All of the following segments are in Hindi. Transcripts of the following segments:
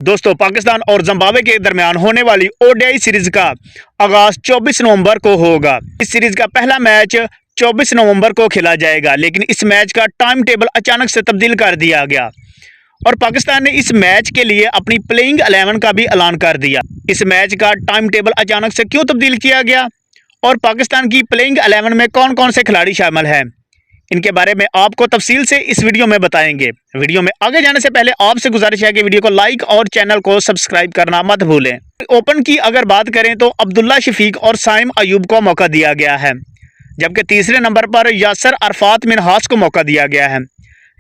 दोस्तों, पाकिस्तान और जिम्बाब्वे के दरमियान होने वाली ओडीआई सीरीज का आगाज 24 नवंबर को होगा। इस सीरीज का पहला मैच 24 नवंबर को खेला जाएगा, लेकिन इस मैच का टाइम टेबल अचानक से तब्दील कर दिया गया और पाकिस्तान ने इस मैच के लिए अपनी प्लेइंग 11 का भी ऐलान कर दिया। इस मैच का टाइम टेबल अचानक से क्यों तब्दील किया गया और पाकिस्तान की प्लेइंग 11 में कौन कौन से खिलाड़ी शामिल हैं, इनके बारे में आपको तफसील से इस वीडियो में बताएंगे। वीडियो में आगे जाने से पहले आपसे गुजारिश है कि वीडियो को लाइक और चैनल को सब्सक्राइब करना मत भूलें। ओपन की अगर बात करें तो अब्दुल्ला शफीक और साइम अयूब को मौका दिया गया है, जबकि तीसरे नंबर पर यासर अरफात मिन्हास को मौका दिया गया है।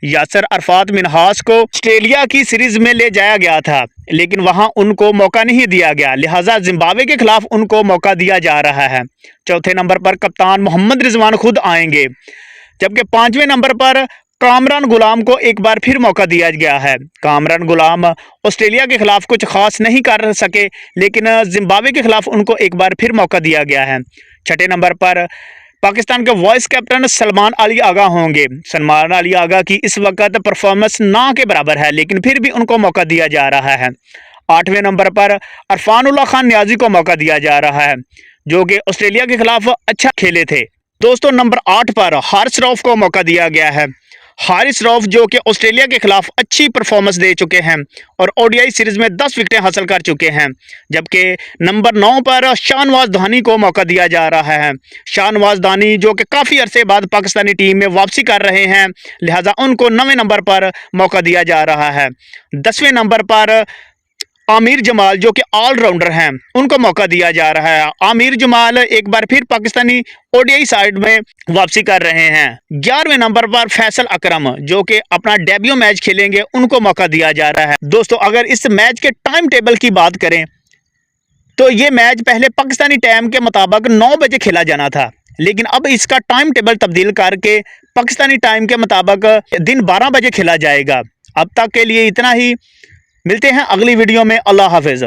यासर अरफात मिन्हास को ऑस्ट्रेलिया की सीरीज में ले जाया गया था, लेकिन वहां उनको मौका नहीं दिया गया, लिहाजा जिम्बाब्वे के खिलाफ उनको मौका दिया जा रहा है। चौथे नंबर पर कप्तान मोहम्मद रिजवान खुद आएंगे, जबकि पांचवें नंबर पर कामरान गुलाम को एक बार फिर मौका दिया गया है। कामरान गुलाम ऑस्ट्रेलिया के खिलाफ कुछ खास नहीं कर सके, लेकिन जिम्बाब्वे के खिलाफ उनको एक बार फिर मौका दिया गया है। छठे नंबर पर पाकिस्तान के वाइस कैप्टन सलमान अली आगा होंगे। सलमान अली आगा की इस वक्त परफॉर्मेंस ना के बराबर है, लेकिन फिर भी उनको मौका दिया जा रहा है। आठवें नंबर पर अरफानुल्लाह खान न्याजी को मौका दिया जा रहा है, जो कि ऑस्ट्रेलिया के खिलाफ अच्छा खेले थे। दोस्तों, नंबर 8 पर हारिस रऊफ को मौका दिया गया है। हारिस रऊफ जो कि ऑस्ट्रेलिया के खिलाफ अच्छी परफॉर्मेंस दे चुके हैं और ओडीआई सीरीज में 10 विकेटें हासिल कर चुके हैं। जबकि नंबर 9 पर शाहनवाज धानी को मौका दिया जा रहा है। शाहनवाज धानी जो कि काफ़ी अरसे बाद पाकिस्तानी टीम में वापसी कर रहे हैं, लिहाजा उनको 9वें नंबर पर मौका दिया जा रहा है। 10वें नंबर पर आमिर जमाल जो कि ऑलराउंडर हैं, उनको मौका दिया जा रहा है। आमिर जमाल एक बार फिर पाकिस्तानी ओडीआई साइड में वापसी कर रहे हैं। 11वें नंबर पर फैसल अकरम जो कि अपना डेब्यू मैच खेलेंगे, उनको मौका दिया जा रहा है। दोस्तों, अगर इस मैच के टाइम टेबल की बात करें तो ये मैच पहले पाकिस्तानी टाइम के मुताबिक 9 बजे खेला जाना था, लेकिन अब इसका टाइम टेबल तब्दील करके पाकिस्तानी टाइम के मुताबिक दिन 12 बजे खेला जाएगा। अब तक के लिए इतना ही, मिलते हैं अगली वीडियो में। अल्लाह हाफिज़।